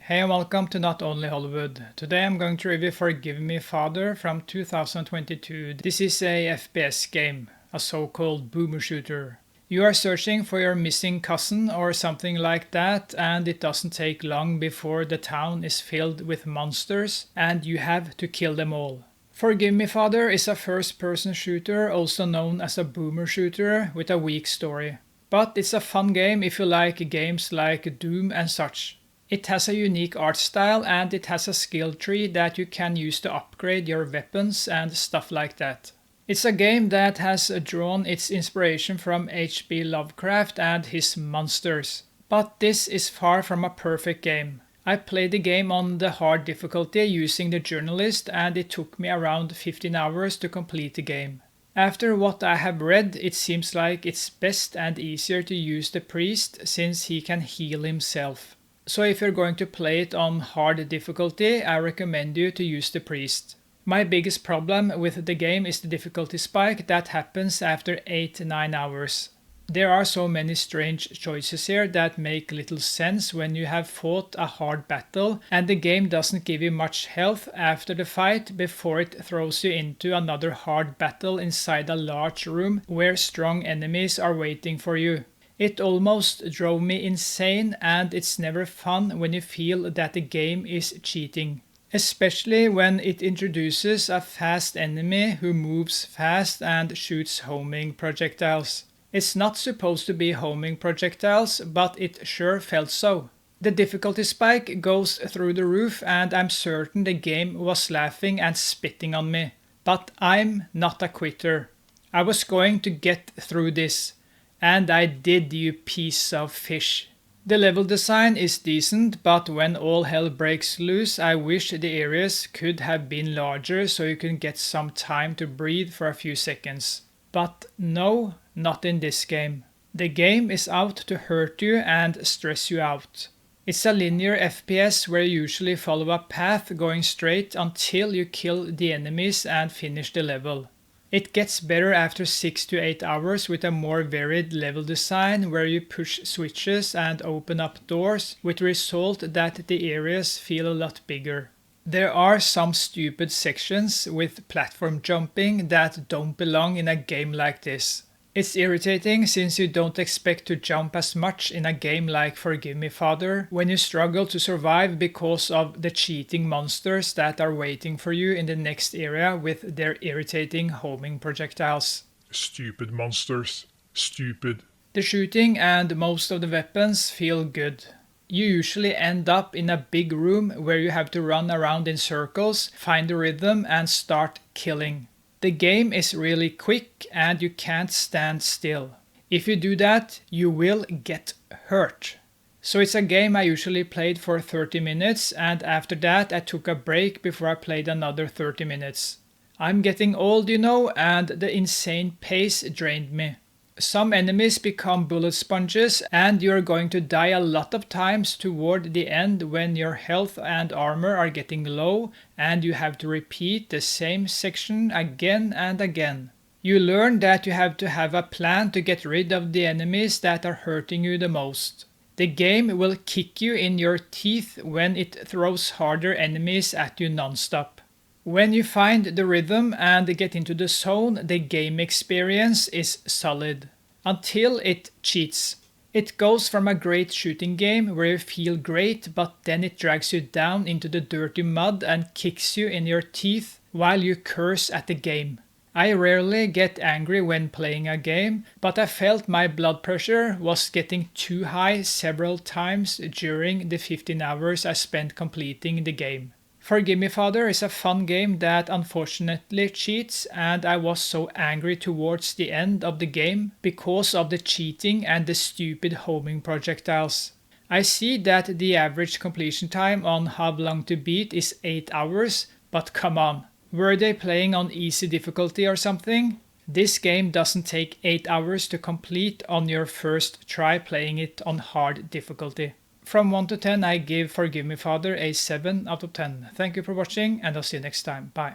Hey and welcome to Not Only Hollywood. Today I'm going to review Forgive Me Father from 2022. This is a FPS game, a so-called boomer shooter. You are searching for your missing cousin or something like that, and it doesn't take long before the town is filled with monsters and you have to kill them all. Forgive Me Father is a first-person shooter, also known as a boomer shooter, with a weak story. But it's a fun game if you like games like Doom and such. It has a unique art style and it has a skill tree that you can use to upgrade your weapons and stuff like that. It's a game that has drawn its inspiration from H.P. Lovecraft and his monsters. But this is far from a perfect game. I played the game on the hard difficulty using the journalist and it took me around 15 hours to complete the game. After what I have read, it seems like it's best and easier to use the priest since he can heal himself. So if you're going to play it on hard difficulty, I recommend you to use the priest. My biggest problem with the game is the difficulty spike that happens after 8-9 hours. There are so many strange choices here that make little sense when you have fought a hard battle and the game doesn't give you much health after the fight before it throws you into another hard battle inside a large room where strong enemies are waiting for you. It almost drove me insane and it's never fun when you feel that the game is cheating. Especially when it introduces a fast enemy who moves fast and shoots homing projectiles. It's not supposed to be homing projectiles, but it sure felt so. The difficulty spike goes through the roof and I'm certain the game was laughing and spitting on me. But I'm not a quitter. I was going to get through this. And I did, you piece of fish. The level design is decent, but when all hell breaks loose, I wish the areas could have been larger so you can get some time to breathe for a few seconds. But no, not in this game. The game is out to hurt you and stress you out. It's a linear FPS where you usually follow a path going straight until you kill the enemies and finish the level. It gets better after 6 to 8 hours with a more varied level design where you push switches and open up doors with the result that the areas feel a lot bigger. There are some stupid sections with platform jumping that don't belong in a game like this. It's irritating since you don't expect to jump as much in a game like Forgive Me Father when you struggle to survive because of the cheating monsters that are waiting for you in the next area with their irritating homing projectiles. Stupid monsters. Stupid. The shooting and most of the weapons feel good. You usually end up in a big room where you have to run around in circles, find the rhythm and start killing. The game is really quick and you can't stand still. If you do that, you will get hurt. So it's a game I usually played for 30 minutes and after that I took a break before I played another 30 minutes. I'm getting old, you know, and the insane pace drained me. Some enemies become bullet sponges and you're going to die a lot of times toward the end when your health and armor are getting low and you have to repeat the same section again and again. You learn that you have to have a plan to get rid of the enemies that are hurting you the most. The game will kick you in your teeth when it throws harder enemies at you non-stop. When you find the rhythm and get into the zone, the game experience is solid. Until it cheats. It goes from a great shooting game where you feel great, but then it drags you down into the dirty mud and kicks you in your teeth while you curse at the game. I rarely get angry when playing a game, but I felt my blood pressure was getting too high several times during the 15 hours I spent completing the game. Forgive Me Father is a fun game that unfortunately cheats and I was so angry towards the end of the game because of the cheating and the stupid homing projectiles. I see that the average completion time on How Long to Beat is 8 hours, but come on, were they playing on easy difficulty or something? This game doesn't take 8 hours to complete on your first try playing it on hard difficulty. From 1 to 10 I give Forgive Me Father a 7 out of 10. Thank you for watching and I'll see you next time. Bye.